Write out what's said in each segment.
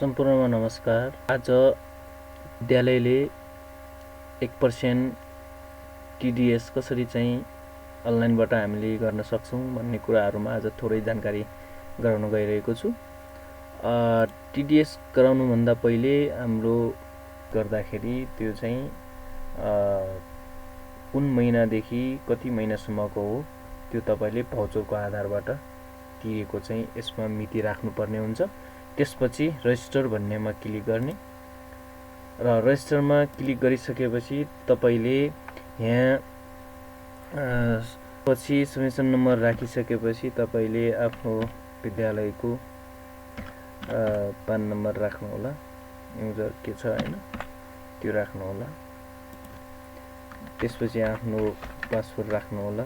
सम्पूर्णमा नमस्कार। आज विद्यालयले 1% टिडिएस कसरी चाहिँ अनलाइनबाट हामीले गर्न सक्छौँ भन्ने कुराहरूमा आज थोरै जानकारी गराउन गइरहेको छु। टिडिएस गराउनुभन्दा पहिले हाम्रो गर्दाखेरि त्यो चाहिँ कुन महिनादेखि कति महिनासम्मको हो त्यो तपाईँले भाउचरको आधारबाट तिरेको चाहिँ यसमा मिति राख्नुपर्ने हुन्छ। त्यसपछि रजिस्टर भन्नेमा क्लिक गर्ने र रजिस्टरमा क्लिक गरिसकेपछि तपाईँले यहाँ पछि सब्मिसन नम्बर राखिसकेपछि तपाईँले आफ्नो विद्यालयको पान नम्बर राख्नुहोला, युजर के छ हैन त्यो राख्नुहोला। त्यसपछि आफ्नो पासवर्ड राख्नुहोला।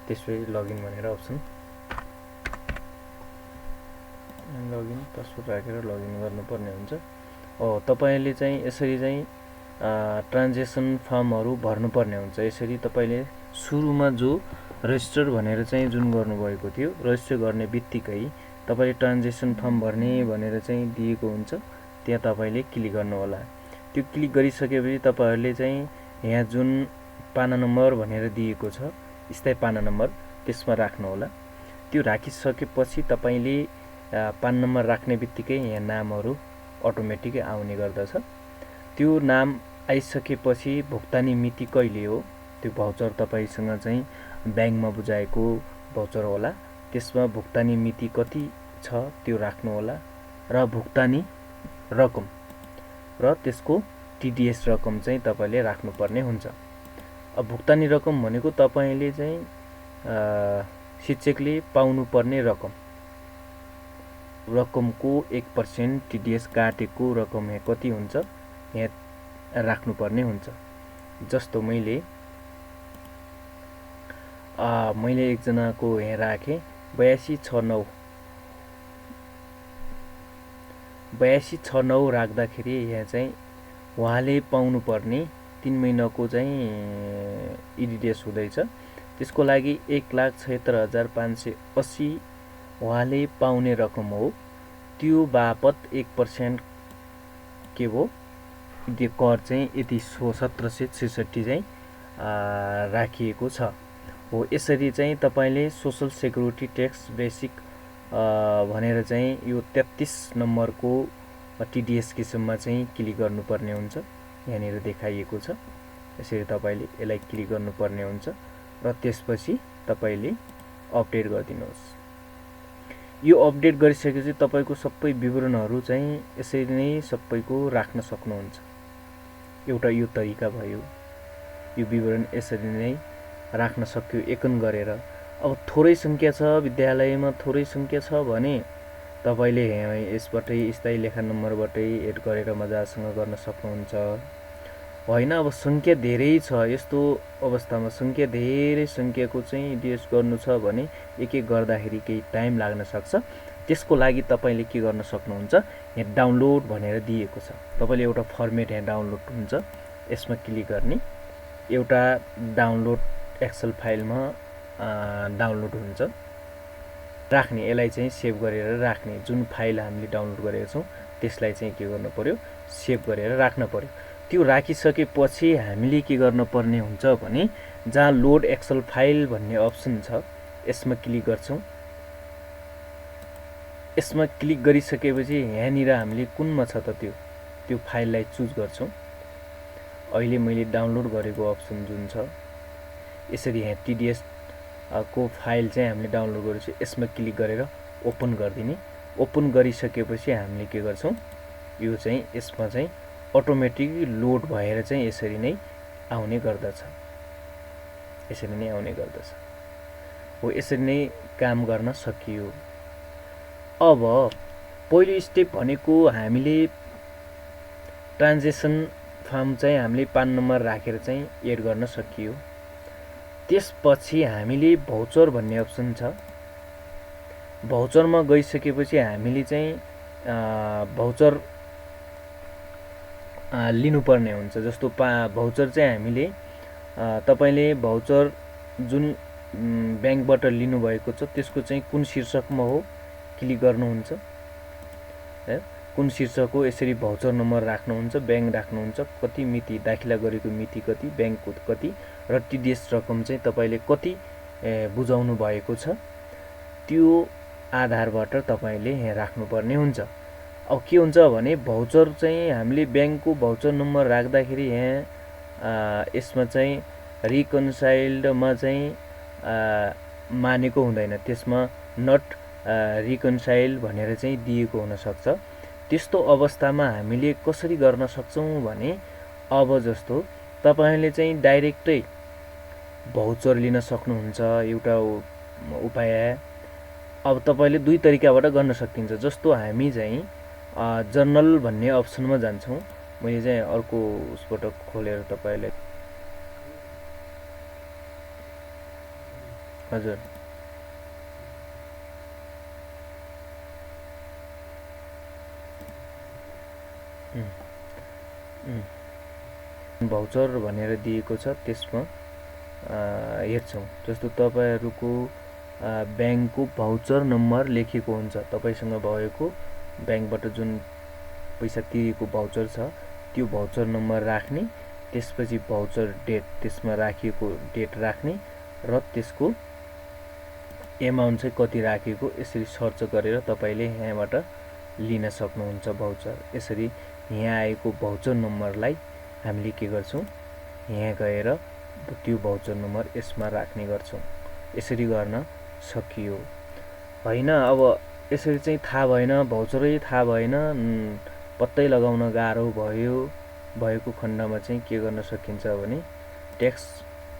त्यसपछि लगइन भनेर अप्सन लगइन पासवर्ड राखेर लगइन गर्नुपर्ने हुन्छ। तपाईले चाहिँ यसरी चाहिँ ट्रान्जेक्सन फर्महरू भर्नुपर्ने हुन्छ। यसरी तपाईले सुरुमा जो रजिस्टर भनेर चाहिँ जुन गर्नुभएको थियो, रजिस्टर गर्ने बित्तिकै तपाईले ट्रान्जेक्सन फर्म भर्ने भनेर चाहिँ दिएको हुन्छ, त्यहाँ तपाईले क्लिक गर्नु होला। त्यो क्लिक गरिसकेपछि तपाईहरुले चाहिँ यहाँ जुन पाना नम्बर भनेर दिएको छ, स्थायी पाना नम्बर त्यसमा राख्नु होला। त्यो राखिसकेपछि तपाईले पान नम्बर राख्ने बित्तिकै यहाँ नामहरू अटोमेटिकै आउने गर्दछ। त्यो नाम आइसकेपछि भुक्तानी मिति कहिले हो, त्यो भाउचर तपाईसँग चाहिँ ब्याङ्कमा बुझाएको भाउचर होला, त्यसमा भुक्तानी मिति कति छ त्यो राख्नु होला र भुक्तानी रकम र त्यसको टिडिएस रकम चाहिँ तपाईले राख्नुपर्ने हुन्छ। अब भुक्तानी रकम भनेको तपाईले चाहिँ शिक्षकले पाउनुपर्ने रकमको 1% टिडिएस काटेको रकम यहाँ कति हुन्छ यहाँ राख्नुपर्ने हुन्छ। जस्तो मैले एकजनाको यहाँ राखेँ 8269 राख्दाखेरि यहाँ चाहिँ उहाँले पाउनुपर्ने 3 महिनाको चाहिँ टिडिएस हुँदैछ। त्यसको लागि 1,76,580 उहाँले पाउने रकम हो। त्यो बापत 1% के हो त्यो कर चाहिँ यति 1766 चाहिँ राखिएको छ हो। यसरी चाहिँ तपाईले सोशल सेक्युरिटी ट्याक्स बेसिक भनेर चाहिँ यो 33 नम्बरको टिडिएस किसिममा चाहिँ क्लिक गर्नुपर्ने हुन्छ। यहाँनिर देखाइएको छ। यसरी तपाईले यसलाई क्लिक गर्नुपर्ने हुन्छ र त्यसपछि तपाईले अपडेट गरिदिनुहोस्। यो अपडेट गरिसकेपछि तपाईको सबै विवरणहरू चाहिँ यसरी नै सबैको राख्न सक्नुहुन्छ। एउटा यो तरिका भयो, यो विवरण यसरी नै राख्न सक्यो एकन गरेर। अब थोरै संख्या छ, विद्यालयमा थोरै संख्या छ भने तपाईले यसबाटै स्थायी लेखा नम्बरबाटै एड गरेर मजासँग गर्न सक्नुहुन्छ। होइन अब संख्या धेरै छ, यस्तो अवस्थामा धेरै संख्याको चाहिँ डिएस गर्नु छ भने एक गर्दाखेरि केही टाइम लाग्न सक्छ। त्यसको लागि तपाईले के गर्न सक्नुहुन्छ, यहाँ डाउनलोड भनेर दिएको छ। तपाईले एउटा फर्मेट यहाँ डाउनलोड हुन्छ, यसमा क्लिक गर्ने। एउटा डाउनलोड एक्सेल फाइलमा डाउनलोड हुन्छ, राख्ने। यसलाई चाहिँ सेभ गरेर राख्ने। जुन फाइल हामीले डाउनलोड गरेका छौं त्यसलाई चाहिँ के गर्नु पर्यो, सेभ गरेर राख्न पर्यो। त्यो राखिसकेपछि हामीले के गर्न पर्ने हुन्छ भने जहाँ लोड एक्सेल फाइल भन्ने अप्सन छ यसमा क्लिक गर्छौं। यसमा क्लिक गरिसकेपछि यहाँनिर हामीले कुनमा छ त त्यो फाइललाई चुज गर्छौं। अहिले मैले डाउनलोड गरेको अप्सन जुन छ, यसरी यहाँ टिडिएस को फाइल चाहिँ हामीले डाउनलोड गरेपछि यसमा क्लिक गरेर ओपन गरिदिने। ओपन गरिसकेपछि हामीले के गर्छौं, यो चाहिँ यसमा चाहिँ अटोमेटिक लोड भएर चाहिँ यसरी नै आउने गर्दछ। हो यसरी नै काम गर्न सकियो। अब पहिलो स्टेप भनेको हामीले ट्रान्जेक्सन फर्म चाहिँ हामीले पान नम्बर राखेर चाहिँ एड गर्न सकियो। त्यसपछि हामीले भाउचर भन्ने अप्सन छ। भाउचरमा गइसकेपछि हामीले चाहिँ भाउचर लिनुपर्ने हुन्छ। जस्तो भाउचर चाहिँ हामीले तपाईले भाउचर जुन ब्याङ्कबाट लिनु भएको छ त्यसको चाहिँ कुन शीर्षकमा हो क्लिक गर्नुहुन्छ। है कुन शीर्षकको यसरी भाउचर नम्बर राख्नुहुन्छ, ब्याङ्क राख्नुहुन्छ, कति मिति दाखिला गरेको मिति कति, ब्याङ्कको कति र टिडिएस रकम चाहिँ तपाईँले कति बुझाउनु भएको छ, त्यो आधारबाट तपाईँले यहाँ राख्नुपर्ने हुन्छ। अब के हुन्छ भने भाउचर चाहिँ हामीले ब्याङ्कको भाउचर नम्बर राख्दाखेरि यहाँ यसमा चाहिँ रिकन्साइल्डमा चाहिँ मानेको हुँदैन, त्यसमा नट रिकन्साइल्ड भनेर चाहिँ दिएको हुनसक्छ। त्यस्तो अवस्थामा हामीले कसरी गर्न सक्छौँ भने अब जस्तो तपाईँले चाहिँ डाइरेक्टै भाउचर लिन सक्नुहुन्छ, एउटा उपाय। अब तपाईँले दुई तरिकाबाट गर्न सकिन्छ। जस्तो हामी चाहिँ जर्नल भन्ने अप्सनमा जान्छौँ। मैले चाहिँ अर्को उसबाट खोलेर तपाईँलाई हजुर भाउचर भनेर दिएको छ, त्यसमा हेर्छौँ। जस्तो तपाईँहरूको ब्याङ्कको भाउचर नम्बर लेखेको हुन्छ, तपाईँसँग भएको ब्याङ्कबाट जुन पैसा तिरेको भाउचर छ त्यो भाउचर नम्बर राख्ने, त्यसपछि भाउचर डेट त्यसमा राखिएको डेट राख्ने र त्यसको एमाउन्ट चाहिँ कति राखेको यसरी सर्च गरेर तपाईँले यहाँबाट लिन सक्नुहुन्छ भाउचर। यसरी यहाँ आएको भाउचर नम्बरलाई हामीले के गर्छौँ, यहाँ गएर त्यो भाउचर नम्बर यसमा राख्ने गर्छौँ। यसरी गर्न सकियो होइन। अब यसरी चाहिँ थाहा भएन, भाउचरै थाहा भएन, पत्तै लगाउन गाह्रो भएको खण्डमा चाहिँ के गर्न सकिन्छ भने ट्याक्स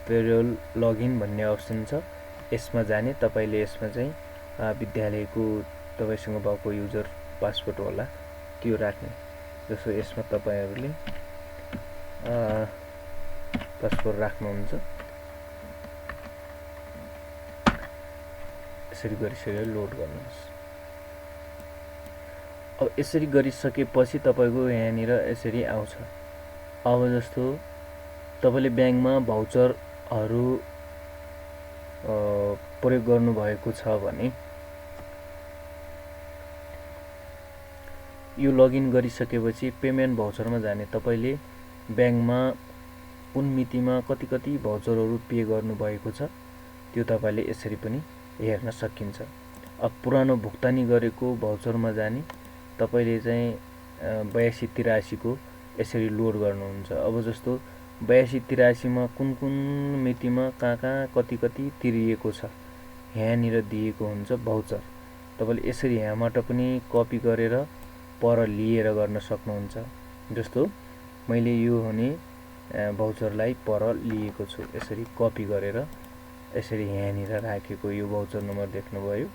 पेरोल लगइन भन्ने अप्सन छ, यसमा जाने। तपाईँले यसमा चाहिँ विद्यालयको तपाईँसँग भएको युजर पासवर्ड होला त्यो राख्ने। जस्तो यसमा तपाईँहरूले पासवर्ड राख्नुहुन्छ, यसरी गरिसकेर लोड गर्नुहोस्। अब यसरी गरिसकेपछि तपाईँको यहाँनिर यसरी आउँछ। अब जस्तो तपाईँले ब्याङ्कमा भाउचरहरू प्रयोग गर्नुभएको छ भने यो लगइन गरिसकेपछि पेमेन्ट भाउचरमा जाने। तपाईँले ब्याङ्कमा कुन मितिमा कति कति भाउचरहरू पे गर्नुभएको छ त्यो तपाईँले यसरी पनि हेर्न सकिन्छ। अब पुरानो भुक्तानी गरेको भाउचरमा जाने, तपाईँले चाहिँ 8283 को यसरी लोड गर्नुहुन्छ। अब जस्तो 8283 मा कुन कुन मितिमा कहाँ कति कति तिरिएको छ यहाँनिर दिएको हुन्छ भाउचर। तपाईँले यसरी यहाँबाट पनि कपी गरेर पर लिएर गर्न सक्नुहुन्छ। जस्तो मैले यो हुने भाउचरलाई पर लिएको छु, यसरी कपी गरेर यसरी यहाँनिर राखेको यो भाउचर नम्बर देख्नुभयो,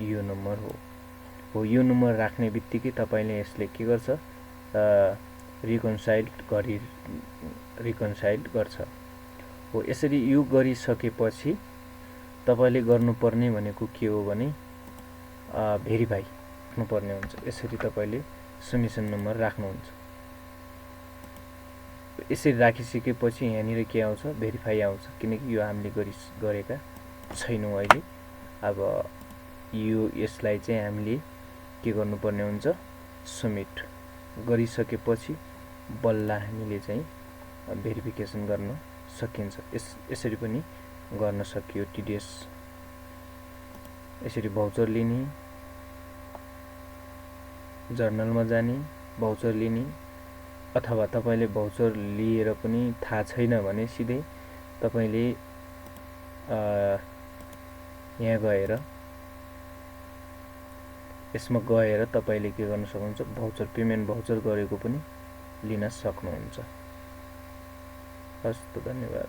यो नम्बर हो। यो नम्बर राख्ने बित्तिकै तपाईँले यसले के गर्छ, रिकन्साइल्ड गर्छ हो। यसरी यो गरिसकेपछि तपाईँले गर्नुपर्ने भनेको के हो भने भेरिफाई गर्नुपर्ने हुन्छ। यसरी तपाईँले सब्मिसन नम्बर राख्नुहुन्छ। यसरी राखिसकेपछि यहाँनिर के आउँछ, भेरिफाई आउँछ, किनकि यो हामीले गरेका छैनौँ अहिले। अब यो यसलाई चाहिँ हामीले के गर्नुपर्ने हुन्छ, सबमिट गरिसकेपछि बल्ल हामीले चाहिँ भेरिफिकेसन गर्न सकिन्छ। यसरी पनि गर्न सकियो। टिडिएस यसरी भाउचर लिने, जर्नलमा जाने, भाउचर लिने, अथवा तपाईँले भाउचर लिएर पनि थाहा छैन भने सिधै तपाईँले यहाँ गएर यसमा गएर तपाईँले के गर्न सक्नुहुन्छ, भाउचर पेमेन्ट भाउचर गरेको पनि लिन सक्नुहुन्छ। हस् त, धन्यवाद।